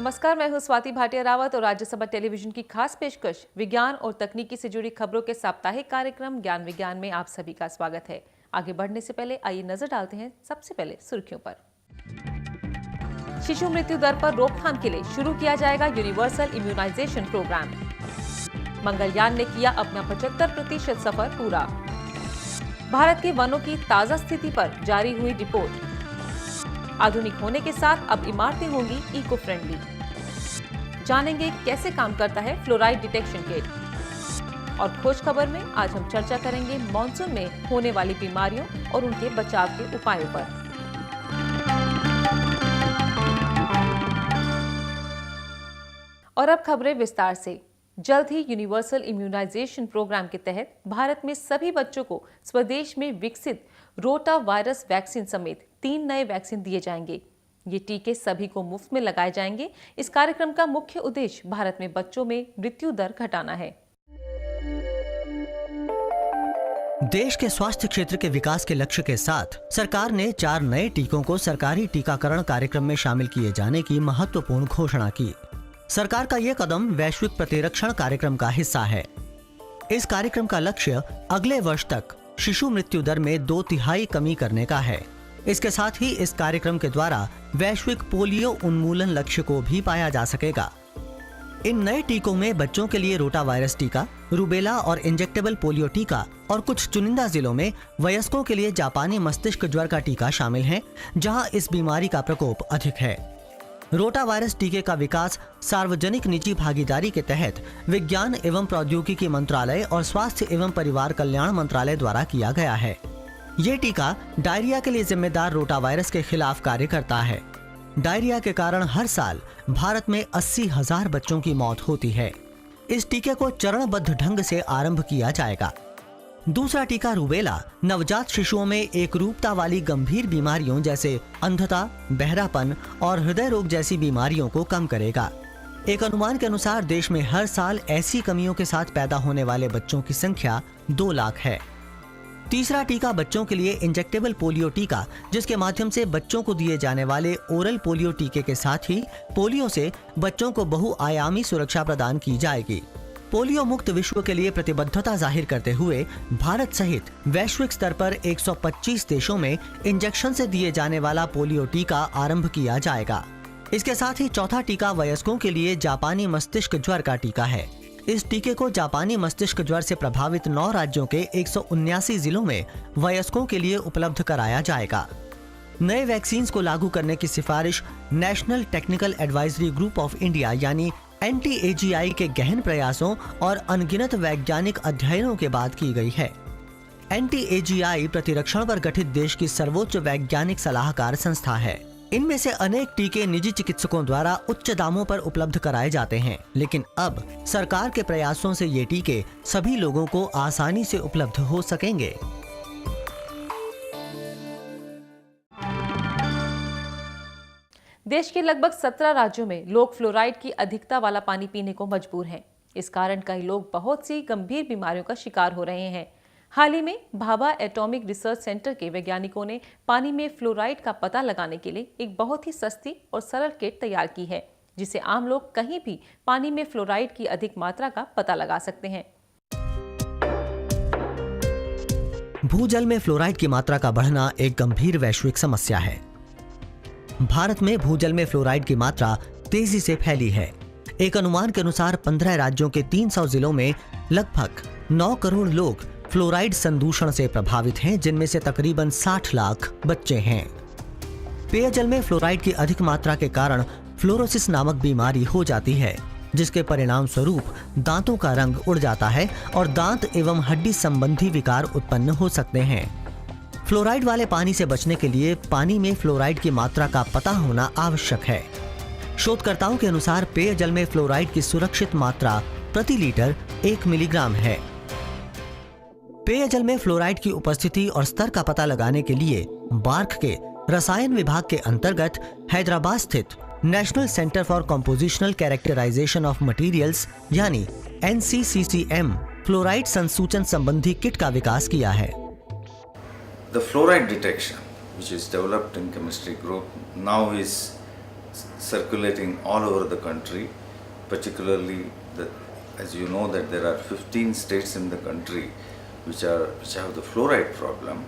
नमस्कार, मैं हूं स्वाति भाटिया रावत और राज्यसभा टेलीविजन की खास पेशकश विज्ञान और तकनीकी से जुड़ी खबरों के साप्ताहिक कार्यक्रम ज्ञान विज्ञान में आप सभी का स्वागत है। आगे बढ़ने से पहले आइए नजर डालते हैं सबसे पहले सुर्खियों पर। शिशु मृत्यु दर पर रोकथाम के लिए शुरू किया जाएगा यूनिवर्सल इम्यूनाइजेशन प्रोग्राम। मंगलयान ने किया अपना 75% सफर पूरा। भारत के वनों की ताजा स्थिति पर जारी हुई रिपोर्ट। आधुनिक होने के साथ अब इमारतें होंगी इको फ्रेंडली। जानेंगे कैसे काम करता है फ्लोराइड डिटेक्शन किट। और खोज खबर में आज हम चर्चा करेंगे मॉनसून में होने वाली बीमारियों और उनके बचाव के उपायों पर। और अब खबरें विस्तार से। जल्द ही यूनिवर्सल इम्यूनाइजेशन प्रोग्राम के तहत भारत में सभी बच्चों को स्वदेश में विकसित रोटा वायरस वैक्सीन समेत 3 नए वैक्सीन दिए जाएंगे। ये टीके सभी को मुफ्त में लगाए जाएंगे। इस कार्यक्रम का मुख्य उद्देश्य भारत में बच्चों में मृत्यु दर घटाना है। देश के स्वास्थ्य क्षेत्र के विकास के लक्ष्य के साथ सरकार ने 4 नए टीकों को सरकारी टीकाकरण कार्यक्रम में शामिल किए जाने की महत्वपूर्ण घोषणा की। सरकार का यह कदम वैश्विक प्रतिरक्षण कार्यक्रम का हिस्सा है। इस कार्यक्रम का लक्ष्य अगले वर्ष तक शिशु मृत्यु दर में 2/3 कमी करने का है। इसके साथ ही इस कार्यक्रम के द्वारा वैश्विक पोलियो उन्मूलन लक्ष्य को भी पाया जा सकेगा। इन नए टीकों में बच्चों के लिए रोटा वायरस टीका, रूबेला और इंजेक्टेबल पोलियो टीका और कुछ चुनिंदा जिलों में वयस्कों के लिए जापानी मस्तिष्क ज्वर का टीका शामिल है, जहां इस बीमारी का प्रकोप अधिक है। रोटा वायरस टीके का विकास सार्वजनिक निजी भागीदारी के तहत विज्ञान एवं प्रौद्योगिकी मंत्रालय और स्वास्थ्य एवं परिवार कल्याण मंत्रालय द्वारा किया गया है। ये टीका डायरिया के लिए जिम्मेदार रोटा वायरस के खिलाफ कार्य करता है। डायरिया के कारण हर साल भारत में 80,000 बच्चों की मौत होती है। इस टीके को चरणबद्ध ढंग से आरंभ किया जाएगा। दूसरा टीका रूबेला नवजात शिशुओं में एकरूपता वाली गंभीर बीमारियों जैसे अंधता, बहरापन और हृदय रोग जैसी बीमारियों को कम करेगा। एक अनुमान के अनुसार देश में हर साल ऐसी कमियों के साथ पैदा होने वाले बच्चों की संख्या 2 लाख है। तीसरा टीका बच्चों के लिए इंजेक्टेबल पोलियो टीका, जिसके माध्यम से बच्चों को दिए जाने वाले ओरल पोलियो टीके के साथ ही पोलियो से बच्चों को बहुआयामी सुरक्षा प्रदान की जाएगी। पोलियो मुक्त विश्व के लिए प्रतिबद्धता जाहिर करते हुए भारत सहित वैश्विक स्तर पर 125 देशों में इंजेक्शन से दिए जाने वाला पोलियो टीका आरंभ किया जाएगा। इसके साथ ही चौथा टीका वयस्कों के लिए जापानी मस्तिष्क ज्वर का टीका है। इस टीके को जापानी मस्तिष्क ज्वर से प्रभावित 9 राज्यों के 179 जिलों में वयस्कों के लिए उपलब्ध कराया जाएगा। नए वैक्सीन को लागू करने की सिफारिश national technical advisory group of India यानी NTAGI के गहन प्रयासों और अनगिनत वैज्ञानिक अध्ययनों के बाद की गई है। NTAGI प्रतिरक्षण पर गठित देश की सर्वोच्च वैज्ञानिक सलाहकार संस्था है। इनमें से अनेक टीके निजी चिकित्सकों द्वारा उच्च दामों पर उपलब्ध कराए जाते हैं, लेकिन अब सरकार के प्रयासों से ये टीके सभी लोगों को आसानी से उपलब्ध हो सकेंगे। देश के लगभग 17 राज्यों में लोग फ्लोराइड की अधिकता वाला पानी पीने को मजबूर हैं। इस कारण कई लोग बहुत सी गंभीर बीमारियों का शिकार हो रहे हैं। हाल ही में भाभा एटॉमिक रिसर्च सेंटर के वैज्ञानिकों ने पानी में फ्लोराइड का पता लगाने के लिए एक बहुत ही सस्ती और सरल किट तैयार की है, जिससे आम लोग कहीं भी पानी में फ्लोराइड की अधिक मात्रा का पता लगा सकते हैं। भूजल में फ्लोराइड की मात्रा का बढ़ना एक गंभीर वैश्विक समस्या है। भारत में भूजल में फ्लोराइड की मात्रा तेजी से फैली है। एक अनुमान के अनुसार 15 राज्यों के 300 जिलों में लगभग 9 करोड़ लोग फ्लोराइड संदूषण से प्रभावित हैं, जिनमें से तकरीबन 60 लाख बच्चे हैं। पेयजल में फ्लोराइड की अधिक मात्रा के कारण फ्लोरोसिस नामक बीमारी हो जाती है, जिसके परिणाम स्वरूप दांतों का रंग उड़ जाता है और दांत एवं हड्डी संबंधी विकार उत्पन्न हो सकते हैं। फ्लोराइड वाले पानी से बचने के लिए पानी में फ्लोराइड की मात्रा का पता होना आवश्यक है। शोधकर्ताओं के अनुसार पेयजल में फ्लोराइड की सुरक्षित मात्रा प्रति लीटर 1 मिलीग्राम है। पेयजल में फ्लोराइड की उपस्थिति और स्तर का पता लगाने के लिए बार्क के रसायन विभाग के अंतर्गत हैदराबाद स्थित national centre for compositional characterization of materials यानी NCCCM फ्लोराइड संसूचन संबंधी किट का विकास किया है। The fluoride detection, which is developed in chemistry group, now is circulating all over the country, particularly as you know that there are 15 states in the country which have the fluoride problem,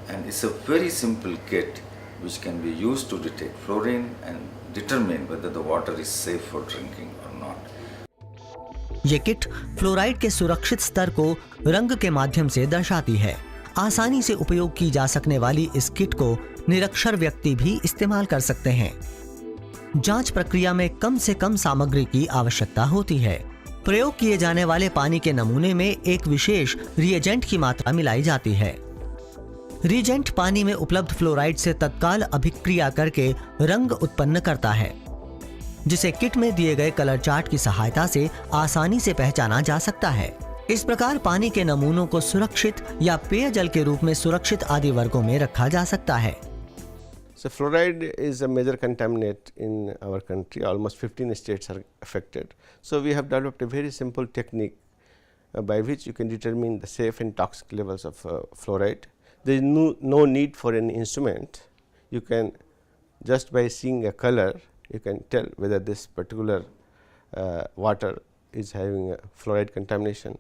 and it's a very simple kit which can be used to detect fluorine and determine whether the water is safe for drinking or not. ये kit fluoride के सुरक्षित स्तर को रंग के माध्यम से दर्शाती है। आसानी से उपयोग की जा सकने वाली इस किट को निरक्षर व्यक्ति भी इस्तेमाल कर सकते हैं। जांच प्रक्रिया में कम से कम सामग्री की आवश्यकता होती है। प्रयोग किए जाने वाले पानी के नमूने में एक विशेष रिएजेंट की मात्रा मिलाई जाती है। रिएजेंट पानी में उपलब्ध फ्लोराइड से तत्काल अभिक्रिया करके रंग उत्पन्न करता है, जिसे किट में दिए गए कलर चार्ट की सहायता से आसानी से पहचाना जा सकता है। इस प्रकार पानी के नमूनों को सुरक्षित या पेयजल के रूप में सुरक्षित आदि वर्गों में रखा जा सकता है। So fluoride is a major contaminant in our country. Almost 15 states are affected. So we have developed a very simple technique by which you can determine the safe and toxic levels of fluoride. There is no need for an instrument. You can just by seeing a color, you can tell whether this particular water is having a fluoride contamination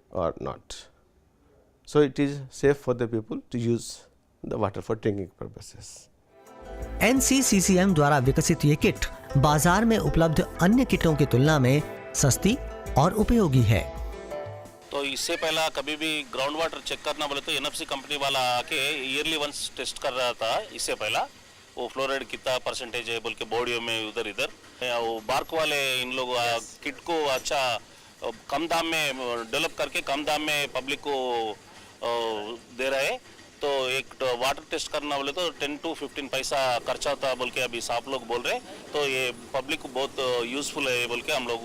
or not. So it is safe for the people to use the water for drinking purposes. NCCCM द्वारा विकसित ये kit बाजार में उपलब्ध अन्य किटों की तुलना में सस्ती और उपयोगी है। तो इससे पहला कभी भी ग्राउंड वाटर चेक करना बोले तो NFC कंपनी वाला आके ईयरली वंस टेस्ट कर रहा था। इससे पहला वो फ्लोराइड कितना परसेंटेज है बोल के बॉडी में उधर इधर वो बार्क वाले इन लोग किट को अच्छा कम दाम में डेवलप करके कम दाम में पब्लिक को दे रहे हैं। तो एक वाटर टेस्ट करना बोले तो 10 to 15 पैसा खर्चा होता है बोल के अभी साफ लोग बोल रहे। तो ये पब्लिक को बहुत यूजफुल है बोल के हम लोग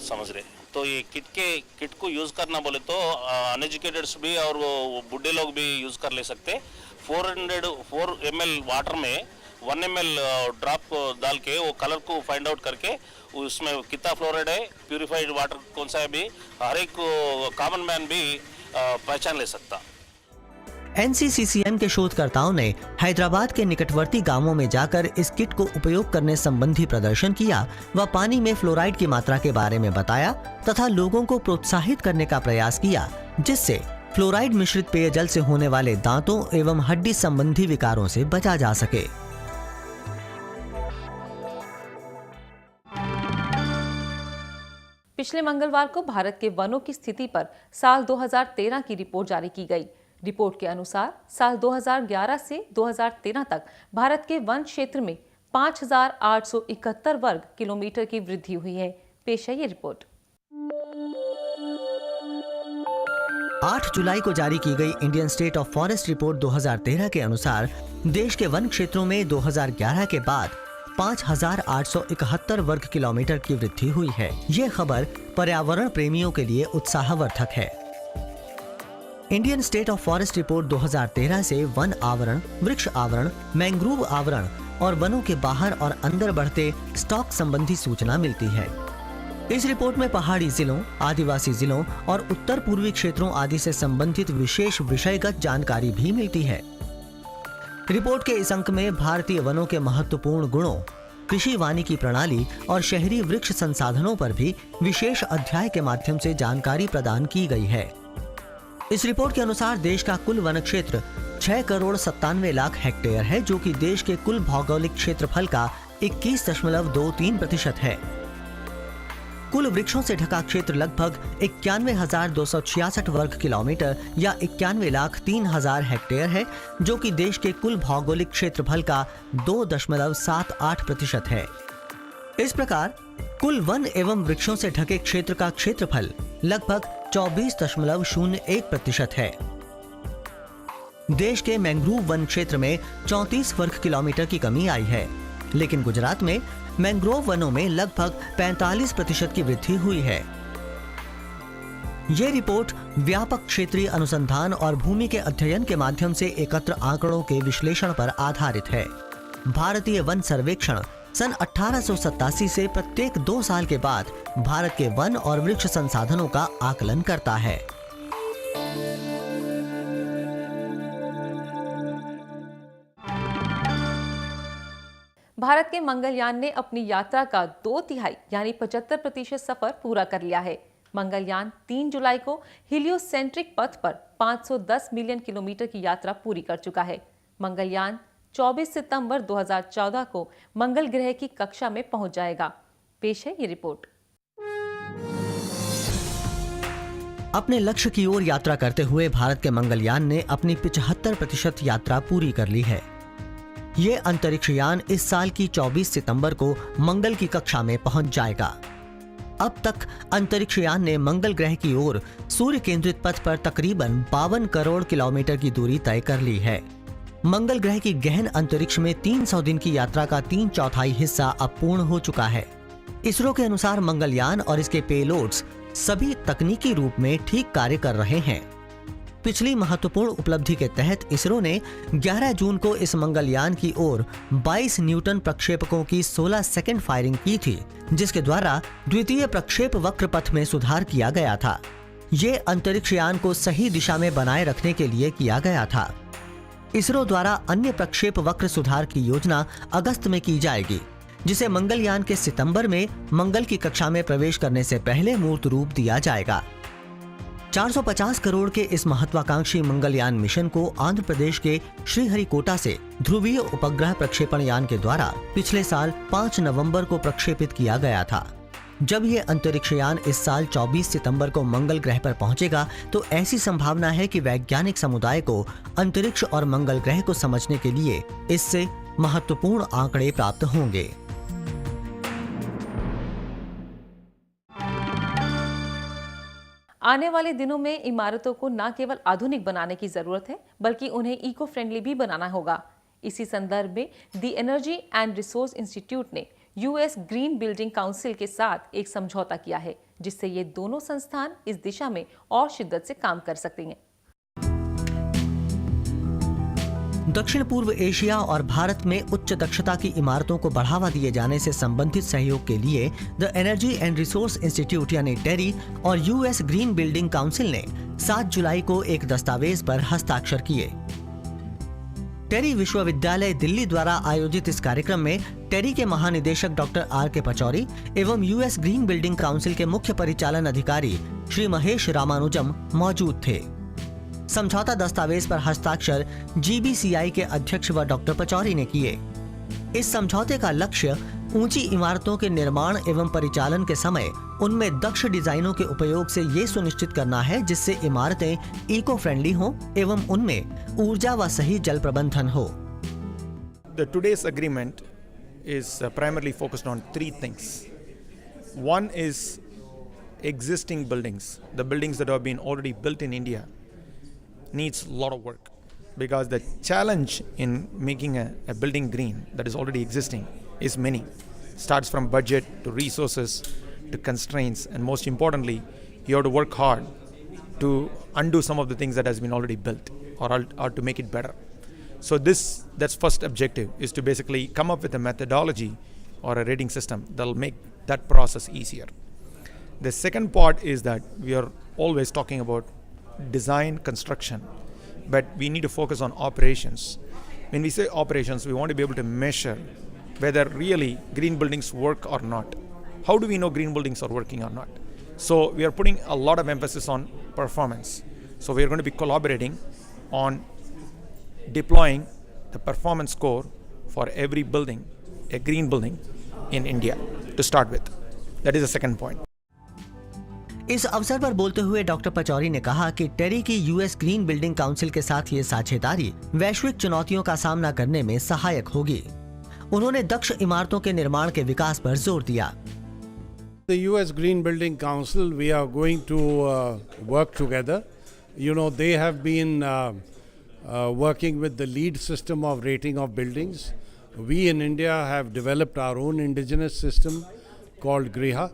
समझ रहे। तो ये किट को यूज़ करना बोले तो अनएजुकेटेड्स भी और वो बूढ़े लोग भी यूज़ कर ले सकते। 4 ml वाटर में 1 ml ड्रॉप डाल के वो कलर को फाइंड आउट करके उसमें कितना फ्लोराइड है, प्यूरिफाइड वाटर कौन सा है भी हर एक कॉमन मैन भी पहचान ले सकता। NCCCM के शोधकर्ताओं ने हैदराबाद के निकटवर्ती गांवों में जाकर इस किट को उपयोग करने संबंधी प्रदर्शन किया व पानी में फ्लोराइड की मात्रा के बारे में बताया तथा लोगों को प्रोत्साहित करने का प्रयास किया, जिससे फ्लोराइड मिश्रित पेयजल से होने वाले दांतों एवं हड्डी संबंधी विकारों से बचा जा सके। पिछले मंगलवार को भारत के वनों की स्थिति पर साल 2013 की रिपोर्ट जारी की गई। रिपोर्ट के अनुसार साल 2011 से 2013 तक भारत के वन क्षेत्र में 5,871 वर्ग किलोमीटर की वृद्धि हुई है। पेश है ये रिपोर्ट। 8 जुलाई को जारी की गई Indian state of forest report 2013 के अनुसार देश के वन क्षेत्रों में 2011 के बाद 5,871 वर्ग किलोमीटर की वृद्धि हुई है। ये खबर पर्यावरण प्रेमियों के लिए उत्साहवर्धक है। Indian state of forest report 2013 से वन आवरण, वृक्ष आवरण, मैंग्रोव आवरण और वनों के बाहर और अंदर बढ़ते स्टॉक संबंधी सूचना मिलती है। इस रिपोर्ट में पहाड़ी जिलों, आदिवासी जिलों और उत्तर पूर्वी क्षेत्रों आदि से संबंधित विशेष विषयगत जानकारी भी मिलती है। रिपोर्ट के इस अंक में भारतीय वनों के महत्वपूर्ण गुणों, कृषि वानिकी प्रणाली और शहरी वृक्ष संसाधनों पर भी विशेष अध्याय के माध्यम से जानकारी प्रदान की गई है। इस रिपोर्ट के अनुसार देश का कुल वन क्षेत्र 6,97,00,000 हेक्टेयर है, जो कि देश के कुल भौगोलिक क्षेत्रफल का 21.23% है। कुल वृक्षों से ढका क्षेत्र लगभग 91,266 वर्ग किलोमीटर या 91,03,000 हेक्टेयर है, जो कि देश के कुल भौगोलिक क्षेत्रफल का 2.78% है। इस प्रकार कुल वन एवं वृक्षों से ढके क्षेत्र का क्षेत्रफल लगभग 24.01% है। देश के मैंग्रोव वन क्षेत्र में 34 वर्ग किलोमीटर की कमी आई है, लेकिन गुजरात में मैंग्रोव वनों में लगभग 45% की वृद्धि हुई है। ये रिपोर्ट व्यापक क्षेत्रीय अनुसंधान और भूमि के अध्ययन के माध्यम से एकत्र आंकड़ों के विश्लेषण पर आधारित है। भारतीय वन सर्वेक्षण सन 1887 से प्रत्येक 2 साल के बाद भारत के वन और वृक्ष संसाधनों का आकलन करता है। भारत के मंगलयान ने अपनी यात्रा का 2/3 यानी 75% सफर पूरा कर लिया है। मंगलयान 3 जुलाई को हीलियोसेंट्रिक पथ पर 510 मिलियन किलोमीटर की यात्रा पूरी कर चुका है। मंगलयान 24 सितंबर 2014 को मंगल ग्रह की कक्षा में पहुंच जाएगा। पेश है ये रिपोर्ट। अपने लक्ष्य की ओर यात्रा करते हुए भारत के मंगलयान ने अपनी 75% यात्रा पूरी कर ली है। ये अंतरिक्ष यान इस साल की 24 सितंबर को मंगल की कक्षा में पहुंच जाएगा। अब तक अंतरिक्ष यान ने मंगल ग्रह की ओर सूर्य केंद्रित पथ पर तकरीबन 52 करोड़ किलोमीटर की दूरी तय कर ली है। मंगल ग्रह की गहन अंतरिक्ष में 300 दिन की यात्रा का 3/4 हिस्सा अब पूर्ण हो चुका है। इसरो के अनुसार मंगलयान और इसके पेलोड्स सभी तकनीकी रूप में ठीक कार्य कर रहे हैं। पिछली महत्वपूर्ण उपलब्धि के तहत इसरो ने 11 जून को इस मंगलयान की ओर 22 न्यूटन प्रक्षेपकों की 16 सेकंड फायरिंग की थी, जिसके द्वारा द्वितीय प्रक्षेप वक्र पथ में सुधार किया गया था। ये अंतरिक्ष यान को सही दिशा में बनाए रखने के लिए किया गया था। इसरो द्वारा अन्य प्रक्षेप वक्र सुधार की योजना अगस्त में की जाएगी, जिसे मंगलयान के सितंबर में मंगल की कक्षा में प्रवेश करने से पहले मूर्त रूप दिया जाएगा। 450 करोड़ के इस महत्वाकांक्षी मंगलयान मिशन को आंध्र प्रदेश के श्रीहरिकोटा से ध्रुवीय उपग्रह प्रक्षेपण यान के द्वारा पिछले साल 5 नवंबर को प्रक्षेपित किया गया था। जब ये अंतरिक्ष यान इस साल 24 सितंबर को मंगल ग्रह पर पहुंचेगा, तो ऐसी संभावना है कि वैज्ञानिक समुदाय को अंतरिक्ष और मंगल ग्रह को समझने के लिए इससे महत्वपूर्ण आंकड़े प्राप्त होंगे। आने वाले दिनों में इमारतों को न केवल आधुनिक बनाने की जरूरत है, बल्कि उन्हें इको फ्रेंडली भी बनाना होगा। इसी संदर्भ में the energy and resource institute ने यूएस ग्रीन बिल्डिंग काउंसिल के साथ एक समझौता किया है, जिससे ये दोनों संस्थान इस दिशा में और शिद्दत से काम कर सकते हैं। दक्षिण पूर्व एशिया और भारत में उच्च दक्षता की इमारतों को बढ़ावा दिए जाने से संबंधित सहयोग के लिए the energy and resource institute यानी टेरी और यूएस ग्रीन बिल्डिंग काउंसिल ने 7 जुलाई को एक दस्तावेज पर हस्ताक्षर किए। टेरी विश्वविद्यालय दिल्ली द्वारा आयोजित इस कार्यक्रम में टेरी के महानिदेशक डॉक्टर आर.के. पचौरी एवं यूएस ग्रीन बिल्डिंग काउंसिल के मुख्य परिचालन अधिकारी श्री महेश रामानुजम मौजूद थे। समझौता दस्तावेज पर हस्ताक्षर जीबीसीआई के अध्यक्ष व डॉक्टर पचौरी ने किए। इस समझौते का लक्ष्य ऊंची इमारतों के निर्माण एवं परिचालन के समय उनमें दक्ष डिजाइनों के उपयोग से ये सुनिश्चित करना है, जिससे इमारतें इको फ्रेंडली हों एवं उनमें ऊर्जा व सही जल प्रबंधन हो। The today's agreement is primarily focused on 3 things. One is existing buildings. The buildings that have been already built in India needs a lot of work, because the challenge in making a building green that is already existing is many. Starts from budget to resources to constraints, and most importantly, you have to work hard to undo some of the things that has been already built or to make it better. So that's first objective, is to basically come up with a methodology or a rating system that will make that process easier. The second part is that we are always talking about design, construction, but we need to focus on operations. When we say operations, we want to be able to measure whether really green buildings work or not. How do we know green buildings are working or not? So we are putting a lot of emphasis on performance. So we are going to be collaborating on deploying the performance score for every building, a green building in India to start with. That is the second point. इस अवसर पर बोलते हुए doctor Pachauri ने कहा कि टेरी की US green building council के साथ ये साझेदारी वैश्विक चुनौतियों का सामना करने में सहायक होगी। उन्होंने दक्ष इमारतों के निर्माण के विकास पर जोर दिया। The US Green Building Council, we are going to work together. You know, they have been working with the LEED system of rating of buildings. We in India have developed our own indigenous system called Griha,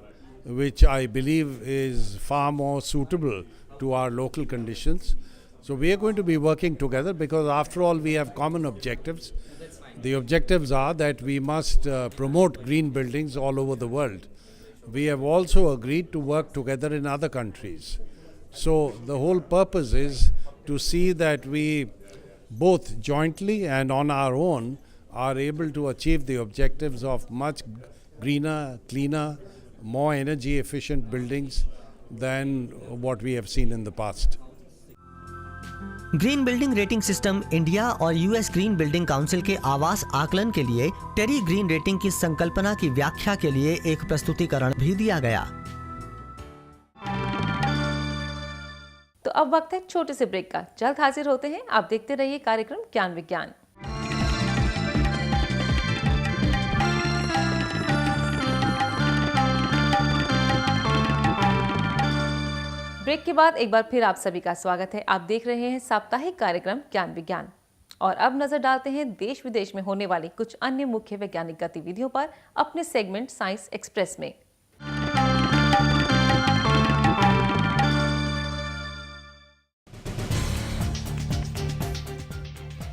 which I believe is far more suitable to our local conditions. So we are going to be working together, because after all we have common objectives. The objectives are that we must promote green buildings all over the world. We have also agreed to work together in other countries. So the whole purpose is to see that we both jointly and on our own are able to achieve the objectives of much greener, cleaner, more energy efficient buildings than what we have seen in the past. Green building rating system India और US green building council के आवास आकलन के लिए टेरी green rating की संकल्पना की व्याख्या के लिए एक प्रस्तुतिकरण भी दिया गया। तो अब वक्त है छोटे से ब्रेक का। जल्द हाजिर होते हैं। आप देखते रहिए कार्यक्रम ज्ञान विज्ञान। ब्रेक के बाद एक बार फिर आप सभी का स्वागत है। आप देख रहे हैं साप्ताहिक कार्यक्रम ज्ञान विज्ञान और अब नजर डालते हैं देश विदेश में होने वाली कुछ अन्य मुख्य वैज्ञानिक गतिविधियों पर अपने सेगमेंट साइंस एक्सप्रेस में।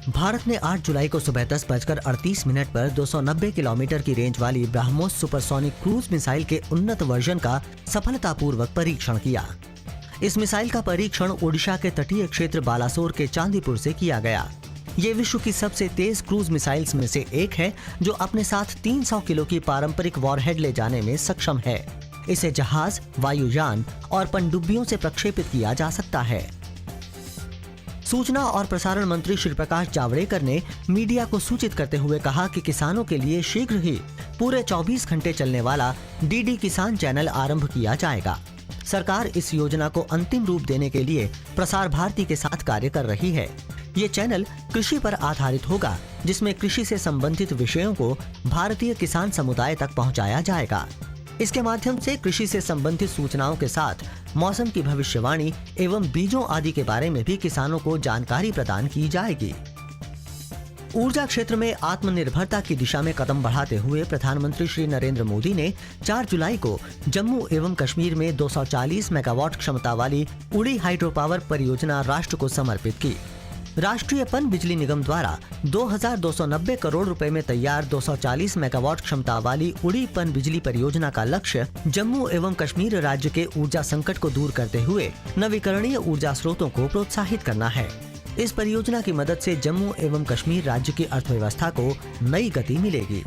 भारत ने 8 जुलाई को सुबह 10:38 पर 290 किलोमीटर की रेंज वाली ब्रह्मोस सुपरसोनिक क्रूज मिसाइल के उन्नत वर्जन का सफलतापूर्वक परीक्षण किया। इस मिसाइल का परीक्षण ओडिशा के तटीय क्षेत्र बालासोर के चांदीपुर से किया गया। ये विश्व की सबसे तेज क्रूज मिसाइल्स में से एक है जो अपने साथ 300 किलो की पारंपरिक वॉरहेड ले जाने में सक्षम है। इसे जहाज, वायुयान और पनडुब्बियों से प्रक्षेपित किया जा सकता है। सूचना और प्रसारण मंत्री श्री प्रकाश जावड़ेकर ने मीडिया को सूचित करते हुए कहा कि किसानों के लिए शीघ्र ही पूरे 24 घंटे चलने वाला डीडी किसान चैनल आरंभ किया जाएगा। सरकार इस योजना को अंतिम रूप देने के लिए प्रसार भारती के साथ कार्य कर रही है। ये चैनल कृषि पर आधारित होगा, जिसमें कृषि से संबंधित विषयों को भारतीय किसान समुदाय तक पहुंचाया जाएगा। इसके माध्यम से कृषि से संबंधित सूचनाओं के साथ मौसम की भविष्यवाणी एवं बीजों आदि के बारे में भी किसानों को जानकारी प्रदान की जाएगी। ऊर्जा क्षेत्र में आत्मनिर्भरता की दिशा में कदम बढ़ाते हुए प्रधानमंत्री श्री नरेंद्र मोदी ने 4 जुलाई को जम्मू एवं कश्मीर में 240 मेगावाट क्षमता वाली उड़ी हाइड्रो पावर परियोजना राष्ट्र को समर्पित की। राष्ट्रीय पन बिजली निगम द्वारा 2290 करोड़ रुपए में तैयार 240 मेगावाट क्षमता वाली उड़ी पन बिजली परियोजना का लक्ष्य जम्मू एवं कश्मीर राज्य के ऊर्जा संकट को दूर करते हुए नवीकरणीय ऊर्जा स्रोतों को प्रोत्साहित करना है। इस परियोजना की मदद से जम्मू एवं कश्मीर राज्य की अर्थव्यवस्था को नई गति मिलेगी।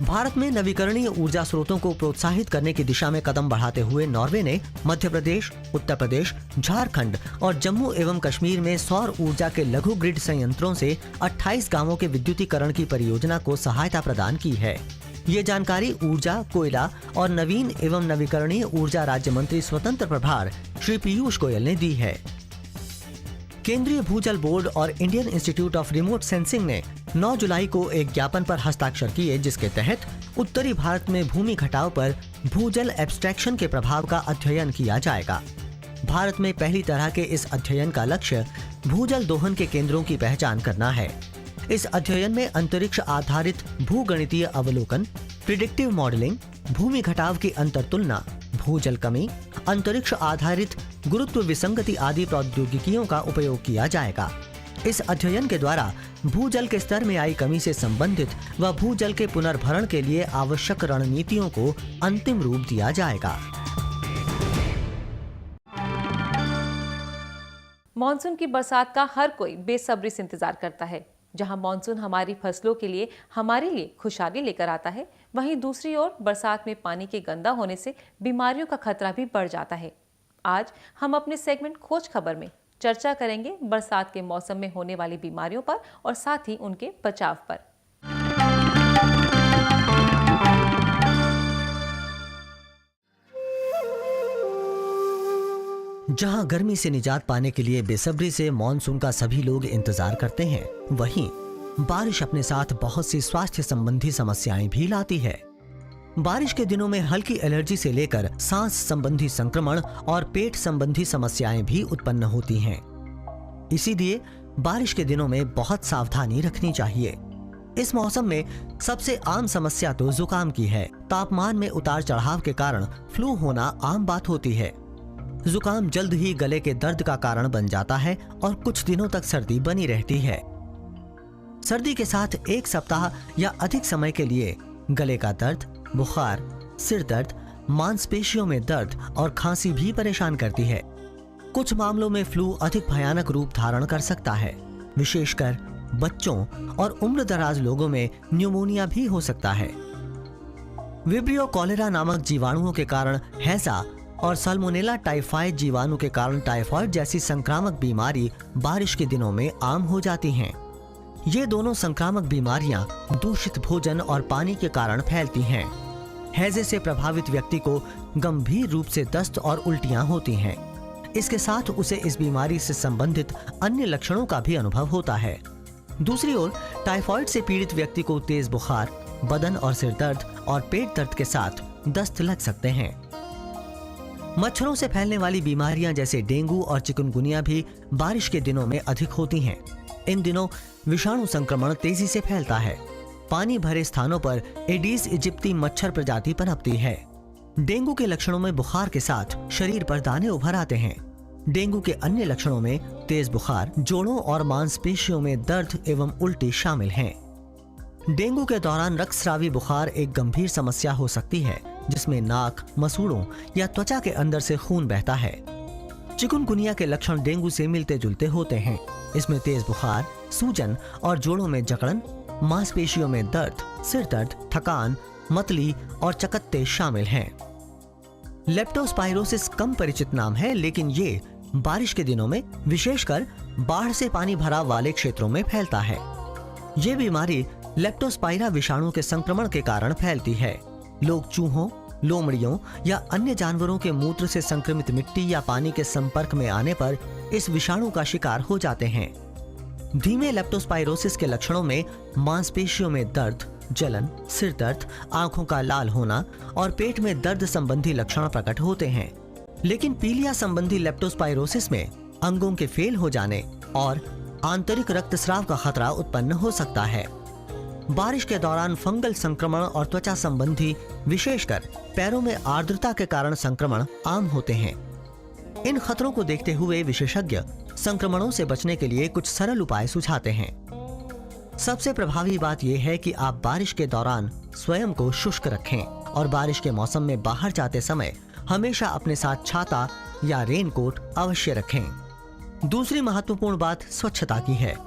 भारत में नवीकरणीय ऊर्जा स्रोतों को प्रोत्साहित करने की दिशा में कदम बढ़ाते हुए नॉर्वे ने मध्य प्रदेश, उत्तर प्रदेश, झारखंड और जम्मू एवं कश्मीर में सौर ऊर्जा के लघु ग्रिड संयंत्रों से 28 गांवों के विद्युतीकरण की परियोजना को सहायता प्रदान की है। ये जानकारी ऊर्जा, कोयला और नवीन एवं नवीकरणीय ऊर्जा राज्य मंत्री स्वतंत्र प्रभार श्री पीयूष गोयल ने दी है। केंद्रीय भूजल बोर्ड और Indian institute of remote sensing ने 9 जुलाई को एक ज्ञापन पर हस्ताक्षर किए, जिसके तहत उत्तरी भारत में भूमि घटाव पर भूजल एब्स्ट्रैक्शन के प्रभाव का अध्ययन किया जाएगा। भारत में पहली तरह के इस अध्ययन का लक्ष्य भूजल दोहन के केंद्रों की पहचान करना है। इस अध्ययन में अंतरिक्ष आधारित भूगणितीय अवलोकन, प्रिडिक्टिव मॉडलिंग, भूमि घटाव की अंतर तुलना, भूजल कमी, अंतरिक्ष आधारित गुरुत्व विसंगति आदि प्रौद्योगिकियों का उपयोग किया जाएगा। इस अध्ययन के द्वारा भूजल के स्तर में आई कमी से संबंधित व भूजल के पुनर्भरण के लिए आवश्यक रणनीतियों को अंतिम रूप दिया जाएगा। मॉनसून की बरसात का हर कोई बेसब्री से इंतजार करता है। जहां मॉनसून हमारी फसलों के लिए हमारे लिए खुशहाली लेकर आता है, वहीं दूसरी ओर बरसात में पानी के गंदा होने से बीमारियों का खतरा भी बढ़ जाता है। आज हम अपने सेगमेंट खोज खबर में चर्चा करेंगे बरसात के मौसम में होने वाली बीमारियों पर और साथ ही उनके बचाव पर। जहां गर्मी से निजात पाने के लिए बेसब्री से मॉनसून का सभी लोग इंतजार करते हैं, वहीं बारिश अपने साथ बहुत सी स्वास्थ्य संबंधी समस्याएं भी लाती है। बारिश के दिनों में हल्की एलर्जी से लेकर सांस संबंधी संक्रमण और पेट संबंधी समस्याएं भी उत्पन्न होती हैं। इसीलिए बारिश के दिनों में बहुत सावधानी रखनी चाहिए। इस मौसम में सबसे आम समस्या तो जुकाम की है। तापमान में उतार चढ़ाव के कारण फ्लू होना आम बात होती है। जुकाम जल्द ही गले के दर्द का कारण बन जाता है और कुछ दिनों तक सर्दी बनी रहती है। सर्दी के साथ एक सप्ताह या अधिक समय के लिए गले का दर्द, बुखार, सिर दर्द, मांसपेशियों में दर्द और खांसी भी परेशान करती है। कुछ मामलों में फ्लू अधिक भयानक रूप धारण कर सकता है, विशेषकर बच्चों और उम्रदराज लोगों में न्यूमोनिया भी हो सकता है। विब्रियो कॉलेरा नामक जीवाणुओं के कारण हैजा और साल्मोनेला टाइफाइड जीवाणु के कारण टाइफाइड जैसी संक्रामक बीमारी बारिश के दिनों में आम हो जाती हैं। ये दोनों संक्रामक बीमारियां दूषित भोजन और पानी के कारण फैलती हैं। हैजे से प्रभावित व्यक्ति को गंभीर रूप से दस्त और उल्टियां होती हैं। इसके साथ उसे इस बीमारी से संबंधित अन्य लक्षणों का भी अनुभव होता है। दूसरी ओर टाइफाइड से पीड़ित व्यक्ति को तेज बुखार, बदन और सिर दर्द और पेट दर्द के साथ दस्त लग सकते हैं। मच्छरों से फैलने वाली बीमारियां जैसे डेंगू और चिकनगुनिया भी बारिश के दिनों में अधिक होती हैं। इन दिनों विषाणु संक्रमण तेजी से फैलता है। पानी भरे स्थानों पर एडीज इजिप्टी मच्छर प्रजाति पनपती है। डेंगू के लक्षणों में बुखार के साथ शरीर पर दाने उभर आते हैं। डेंगू के अन्य लक्षणों में तेज बुखार, जोड़ों और मांसपेशियों में दर्द एवं उल्टी शामिल हैं। डेंगू के दौरान रक्तस्रावी बुखार एक गंभीर समस्या हो सकती है, जिसमें नाक, मसूड़ों या त्वचा के अंदर से खून बहता है। चिकुनगुनिया के लक्षण डेंगू से मिलते जुलते होते हैं। इसमें तेज बुखार, सूजन और जोड़ों में जकड़न, मांसपेशियों में दर्द, सिर दर्द, थकान, मतली और चकत्ते शामिल हैं। लेप्टोस्पाइरोसिस कम परिचित नाम है, लेकिन ये बारिश के दिनों में विशेषकर बाढ़ से पानी भरा वाले क्षेत्रों में फैलता है। ये बीमारी लेप्टोस्पाइरा विषाणु के संक्रमण के कारण फैलती है। लोग चूहों, लोमड़ियों या अन्य जानवरों के मूत्र से संक्रमित मिट्टी या पानी के संपर्क में आने पर इस विषाणु का शिकार हो जाते हैं। धीमे लेप्टोस्पाइरोसिस के लक्षणों में मांसपेशियों में दर्द, जलन, सिर दर्द, आंखों का लाल होना और पेट में दर्द संबंधी लक्षण प्रकट होते हैं। लेकिन पीलिया संबंधी लेप्टोस्पाइरोसिस में अंगों के फेल हो जाने और आंतरिक रक्तस्राव का खतरा उत्पन्न हो सकता है। बारिश के दौरान फंगल संक्रमण और त्वचा संबंधी, विशेषकर पैरों में आर्द्रता के कारण संक्रमण आम होते हैं। इन खतरों को देखते हुए विशेषज्ञ संक्रमणों से बचने के लिए कुछ सरल उपाय सुझाते हैं। सबसे प्रभावी बात यह है कि आप बारिश के दौरान स्वयं को शुष्क रखें और बारिश के मौसम में बाहर जाते समय हमेशा अपने साथ छाता या रेनकोट अवश्य रखें। दूसरी महत्वपूर्ण बात स्वच्छता की है।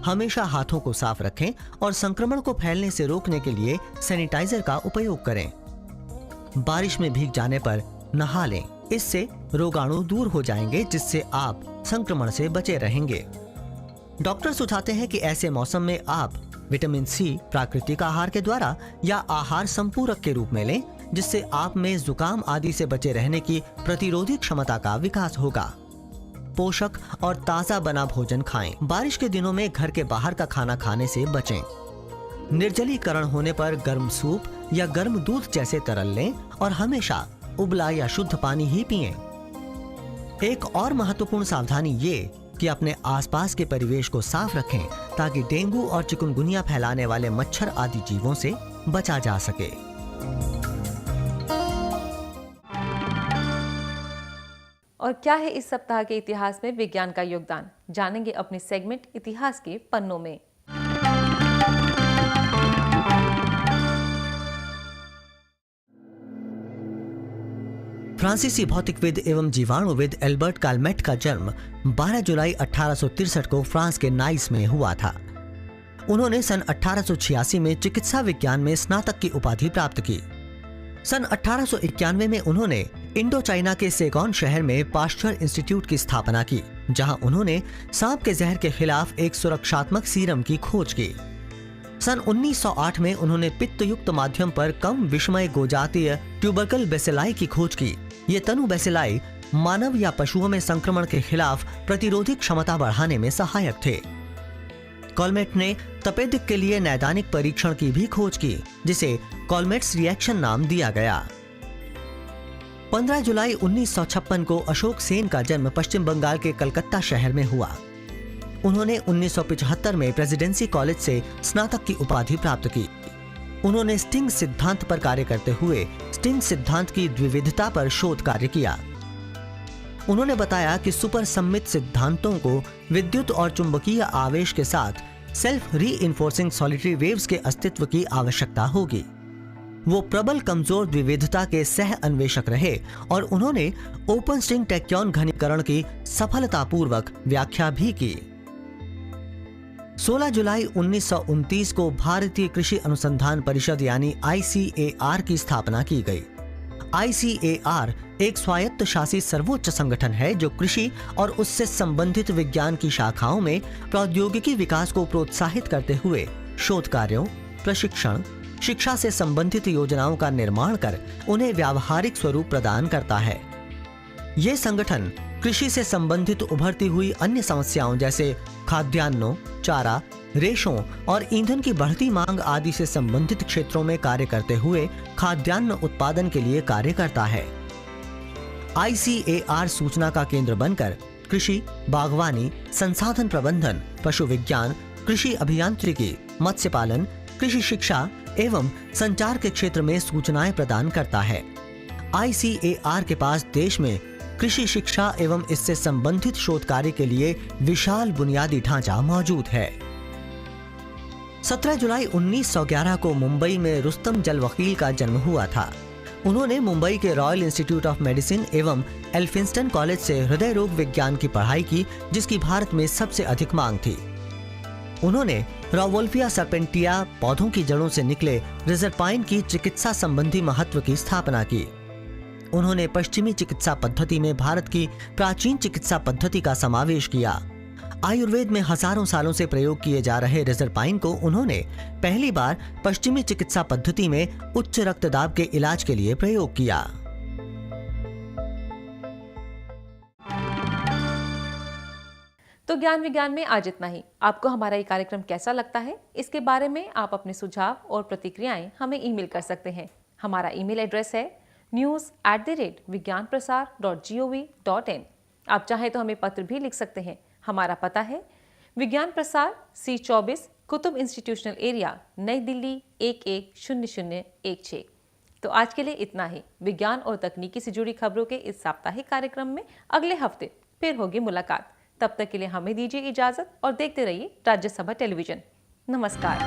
हमेशा हाथों को साफ रखें और संक्रमण को फैलने से रोकने के लिए सैनिटाइजर का उपयोग करें। बारिश में भीग जाने पर नहा लें, इससे रोगाणु दूर हो जाएंगे, जिससे आप संक्रमण से बचे रहेंगे। डॉक्टर सुझाते हैं कि ऐसे मौसम में आप विटामिन सी प्राकृतिक आहार के द्वारा या आहार संपूरक के रूप में लें, जिससे आप में जुकाम आदि से बचे रहने की प्रतिरोधी क्षमता का विकास होगा। पोषक और ताजा बना भोजन खाएं। बारिश के दिनों में घर के बाहर का खाना खाने से बचें। निर्जलीकरण होने पर गर्म सूप या गर्म दूध जैसे तरल लें और हमेशा उबला या शुद्ध पानी ही पिएं। एक और महत्वपूर्ण सावधानी ये कि अपने आसपास के परिवेश को साफ रखें, ताकि डेंगू और चिकुनगुनिया फैलाने वाले मच्छर आदि जीवों से बचा जा सके। और क्या है इस सप्ताह के इतिहास में विज्ञान का योगदान, जानेंगे अपने सेगमेंट इतिहास के पन्नों में। फ्रांसीसी भौतिकविद एवं जीवाणुविद एल्बर्ट कालमेट का जन्म 12 जुलाई 1863 को फ्रांस के नाइस में हुआ था। उन्होंने सन 1886 में चिकित्सा विज्ञान में स्नातक की उपाधि प्राप्त की। सन 1891 में उन्होंने इंडो चाइना के सेगोन शहर में पाश्चर इंस्टीट्यूट की स्थापना की, जहां उन्होंने सांप के जहर के खिलाफ एक सुरक्षात्मक सीरम की खोज की। सन 1908 में उन्होंने पित्त युक्त माध्यम पर कम विषमय गोजातीय ट्यूबरकल बेसिलाई की खोज की। ये तनु बेसिलाई मानव या पशुओं में संक्रमण के खिलाफ प्रतिरोधी क्षमता बढ़ाने में सहायक थे। कॉलमेट ने तपेदिक के लिए नैदानिक परीक्षण की भी खोज की, जिसे कॉलमेट्स रिएक्शन नाम दिया गया। 15 जुलाई 1956 को अशोक सेन का जन्म पश्चिम बंगाल के कलकत्ता शहर में हुआ। उन्होंने 1975 में प्रेसिडेंसी कॉलेज से स्नातक की उपाधि प्राप्त की। उन्होंने स्टिंग सिद्धांत पर कार्य करते हुए स्टिंग सिद्धांत की द्विविधता पर शोध कार्य किया। उन्होंने बताया कि सुपर सम्मित सिद्धांतों को विद्युत और चुंबकीय आवेश के साथ सेल्फ रीइंफोर्सिंग सॉलिटरी वेव्स के अस्तित्व की आवश्यकता होगी। वो प्रबल कमजोर द्विविधता के सह अन्वेषक रहे और उन्होंने ओपन स्ट्रिंग टैक्योन घनीकरण की सफलतापूर्वक व्याख्या भी की। 16 जुलाई 1929 को भारतीय कृषि अनुसंधान परिषद यानी ICAR की स्थापना की गई। ICAR एक स्वायत्त शासी सर्वोच्च संगठन है जो कृषि और उससे संबंधित विज्ञान की शाखाओं में प्रौद्योगिकी विकास को प्रोत्साहित करते हुए शोध कार्यों, प्रशिक्षण, शिक्षा से संबंधित योजनाओं का निर्माण कर उन्हें व्यावहारिक स्वरूप प्रदान करता है। ये संगठन कृषि से संबंधित उभरती हुई अन्य समस्याओं जैसे खाद्यान्नों, चारा, रेशों और ईंधन की बढ़ती मांग आदि से संबंधित क्षेत्रों में कार्य करते हुए खाद्यान्न उत्पादन के लिए कार्य करता है। ICAR सूचना का केंद्र बनकर कृषि, बागवानी, संसाधन प्रबंधन, पशु विज्ञान, कृषि अभियांत्रिकी, मत्स्य पालन, कृषि शिक्षा एवं संचार के क्षेत्र में सूचनाएं प्रदान करता है। ICAR के पास देश में कृषि शिक्षा एवं इससे संबंधित शोध कार्य के लिए विशाल बुनियादी ढांचा मौजूद है। 17 जुलाई 1911 को मुंबई में रुस्तम जलवकील का जन्म हुआ था। उन्होंने मुंबई के रॉयल इंस्टीट्यूट ऑफ मेडिसिन एवं एल्फिंस्टन कॉलेज से हृदय रोग विज्ञान की पढ़ाई की, जिसकी भारत में सबसे अधिक मांग थी। उन्होंने रॉवोल्फिया सर्पेंटिया पौधों की जड़ों से निकले रिजरपाइन की चिकित्सा संबंधी महत्व की स्थापना की। उन्होंने पश्चिमी चिकित्सा पद्धति में भारत की प्राचीन चिकित्सा पद्धति का समावेश किया। आयुर्वेद में हजारों सालों से प्रयोग किए जा रहे रिजरपाइन को उन्होंने पहली बार पश्चिमी चिकित्सा पद्धति में उच्च रक्तदाब के इलाज के लिए प्रयोग किया। तो ज्ञान विज्ञान में आज इतना ही। आपको हमारा ये कार्यक्रम कैसा लगता है, इसके बारे में आप अपने सुझाव और प्रतिक्रियाएं हमें ईमेल कर सकते हैं। हमारा ईमेल एड्रेस है news@vigyanprasar.gov.in। आप चाहें तो हमें पत्र भी लिख सकते हैं। हमारा पता है विज्ञान प्रसार, C24, कुतुब इंस्टीट्यूशनल एरिया, नई दिल्ली 110016। तो आज के लिए इतना ही। विज्ञान और तकनीकी से जुड़ी खबरों के इस साप्ताहिक कार्यक्रम में अगले हफ्ते फिर होगी मुलाकात। तब तक के लिए हमें दीजिए इजाजत और देखते रहिए राज्यसभा टेलीविजन। नमस्कार।